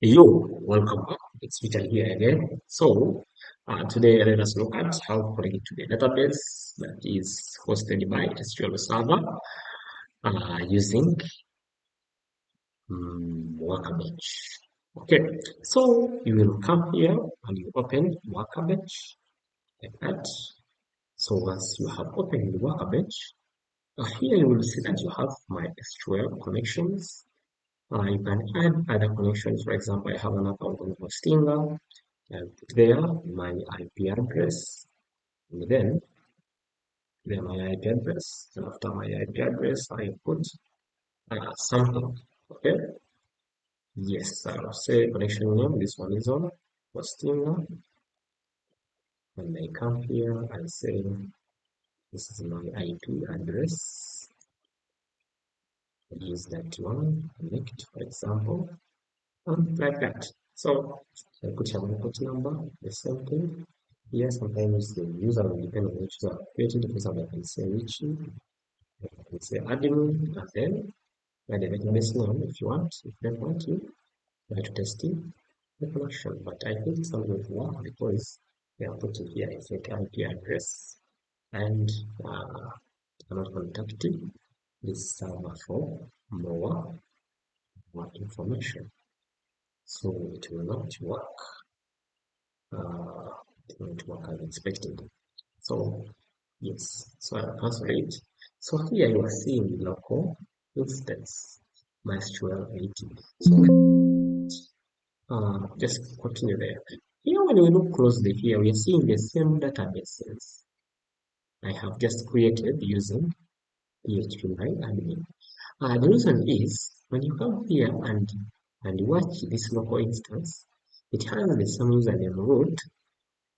Yo, welcome back. It's Peter here again. Today let us look at how to connect to the database that is hosted by SQL Server using Workbench. Okay, so you will come here and you open Workbench like that. So once you have opened the Workbench, here you will see that you have MySQL connections. You can add other connections. For example, I have an account on Hostinga. I'll put there my IP address, and then my IP address. And after my IP address, I put something. Okay. Yes, I'll say connection name. This one is on Hostinga, and I come here and say this is my IP address. Use that one. Connect, for example, and like that. So I put your input number, the same thing. Here, sometimes the user will depend on which user created. For example, I can say Richie, I can say admin, and then add the database name if you want. If you don't want to, try to test it, the connection. But I think it's not going to work because they are putting here a fake IP address and cannot contact this server for more information. So it will not work. It will not work as expected. So yes, so I'll cancel it. So here you are seeing the local instance, MySQL 18. So just continue there. Here, when we look closely here, we are seeing the same databases I have just created using PHP admin. The reason is when you come here and watch this local instance, it has the same username root,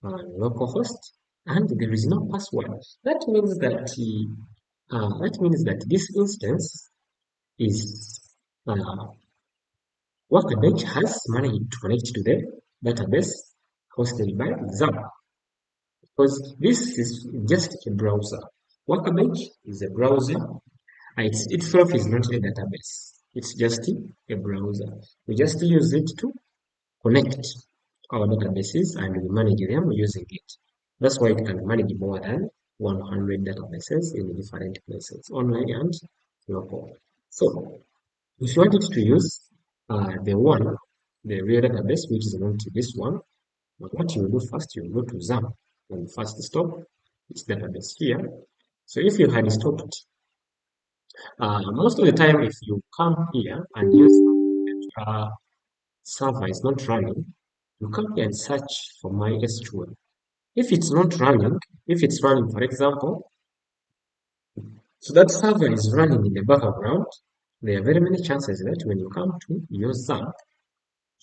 localhost, and there is no password. That means that this instance is Workbench has managed to connect to the database hosted by XAMPP because this is just a browser. Workbench is a browser. Itself is not a database. It's just a browser. We just use it to connect our databases and we manage them using it. That's why it can manage more than 100 databases in different places, online and local. So if you wanted to use the real database, which is not this one, but what you will do first, you will go to XAMPP and first stop this database here. So if you had stopped, most of the time, if you come here and use server is not running, you come here and search for MySQL. If it's not running, if it's running, for example, so that server is running in the background, there are very many chances that when you come to your XAMPP,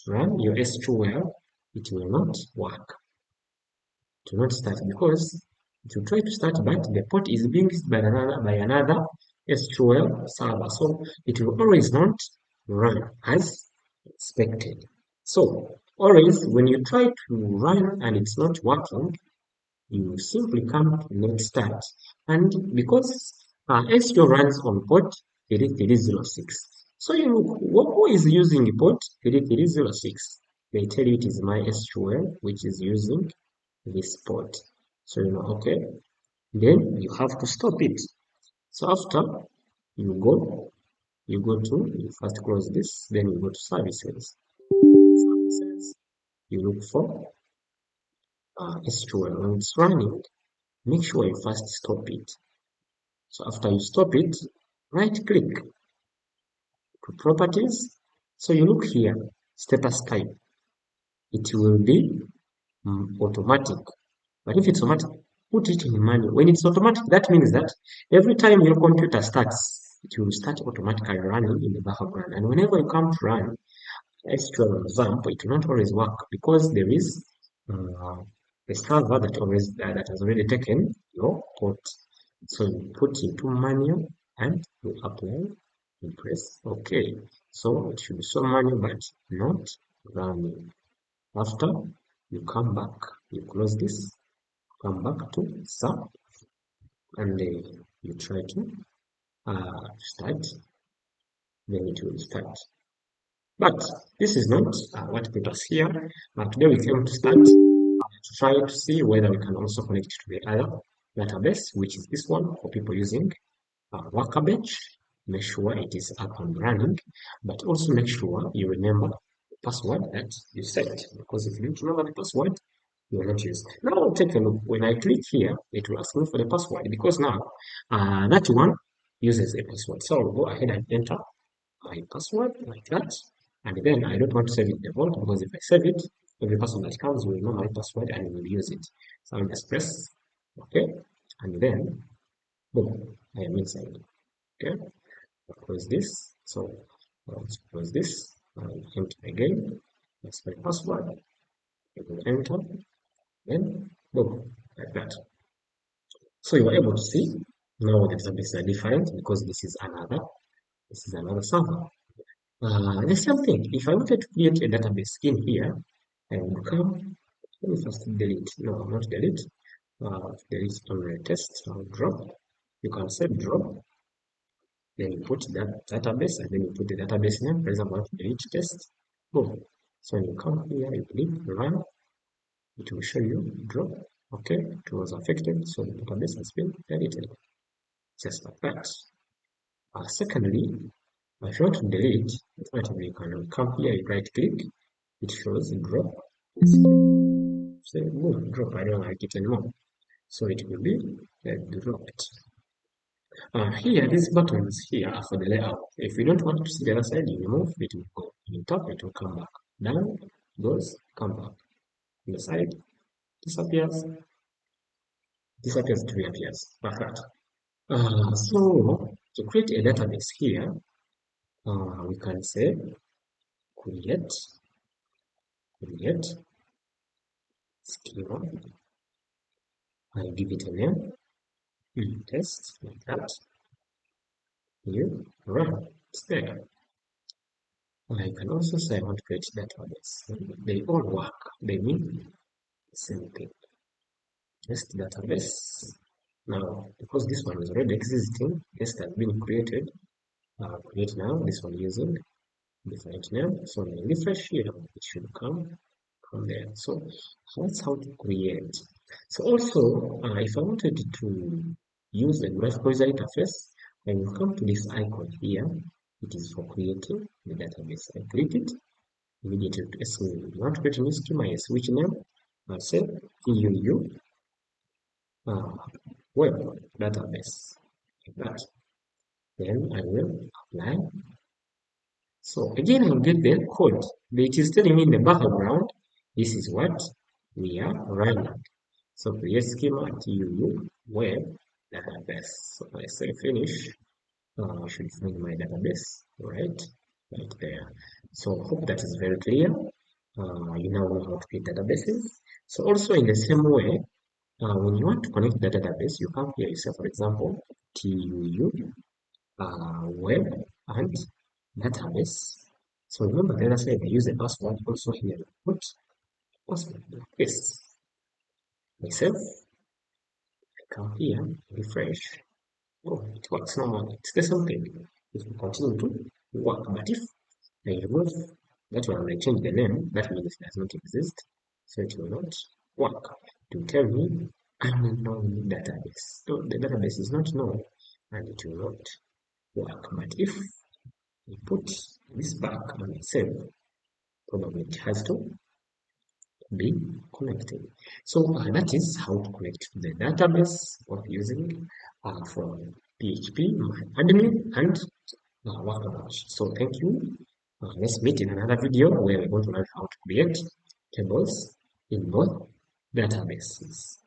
run your SQL, it will not work. It will not start because if you try to start, but the port is being used by another SQL server, so it will always not run as expected. So always when you try to run and it's not working, you simply come to let start. And because SQL runs on port 3306, so who is using port 3306? They tell you it is MySQL, which is using this port. So okay, then you have to stop it. So after you go, you first close this, then you go to services. Services, you look for SQL. When it's running, make sure you first stop it. So after you stop it, right click to properties. So you look here, status type. It will be automatic. But if it's automatic, put it in manual. When it's automatic, that means that every time your computer starts, it will start automatically running in the background. And whenever you come to run SQL, for example, it will not always work because there is a server that has already taken your port. So you put into manual and you apply and press OK. So it should be so manual but not running. After you come back, you close this, come back to SAP and you try to start, then it will start. But this is not what brought us here. Today we came to start to try to see whether we can also connect to the other database, which is this one for people using Workbench. Make sure it is up and running, but also make sure you remember the password that you set, because if you don't remember the password, you will not use. Now take a look. When I click here, it will ask me for the password because now that one uses a password. So I'll go ahead and enter my password like that. And then I don't want to save it in the vault because if I save it, every person that comes will know my password and will use it. So I'll just press OK. And then, boom, I am inside. Okay. I'll close this. So I'll close this. I'll enter again. That's my password. I will enter. Then, boom, like that. So you are able to see now the database are defined because this is another server. The same thing, if I wanted to create a database in here, I would come, let me first delete, no, not delete, delete on test, I'll drop, you can say drop, then you put that database, and then you put the database name, for example, I want to delete test, boom. So when you come here, you click run, it will show you drop, okay, it was affected, so the database has been deleted, just like that. Secondly, if you want to delete, automatically you can come here, you right click, it shows drop. Say boom, drop, I don't like it anymore. So it will be dropped. Here, these buttons here are for the layout. If you don't want to see the other side, you remove, it will go. You tap, it will come back. Down, goes, come back. On the side, disappears, to reappears. Perfect. So to create a database here, we can say create schema. I give it a name, test, like that. You run. It's there. I can also say I want to create database. They all work. They mean the same thing. Test database. Now, because this one is already existing, test has been created. Create now. This one using different name. So when I refresh here, it should come from there. So that's how to create. So also, if I wanted to use a graphical user interface, I will come to this icon here. It is for creating the database. I click it immediately to SQL. You want to create a new schema, yes, which name? I'll say PUU web database. Like that. Then I will apply. So again, I'll get the code. It is telling me in the background, this is what we are running. So create schema TUU web database. So I say finish. I should find my database right there. So hope that is very clear. You now know how to create databases. So also in the same way, when you want to connect the database, you come here, you say, for example, TUU web and database. So remember the other side, I use the password also here. Put password like this. Myself, I come here, refresh. Oh, it works normally. It's the same thing. It will continue to work. But if I remove that one, I change the name, that means it does not exist. So it will not work. It will tell me unknown database. So the database is not known and it will not work. But if we put this back and save, probably it has to be connected. So that is how to connect to the database of using from PHP, admin, and Workbench. So thank you. Let's meet in another video where we're going to learn how to create tables in both databases.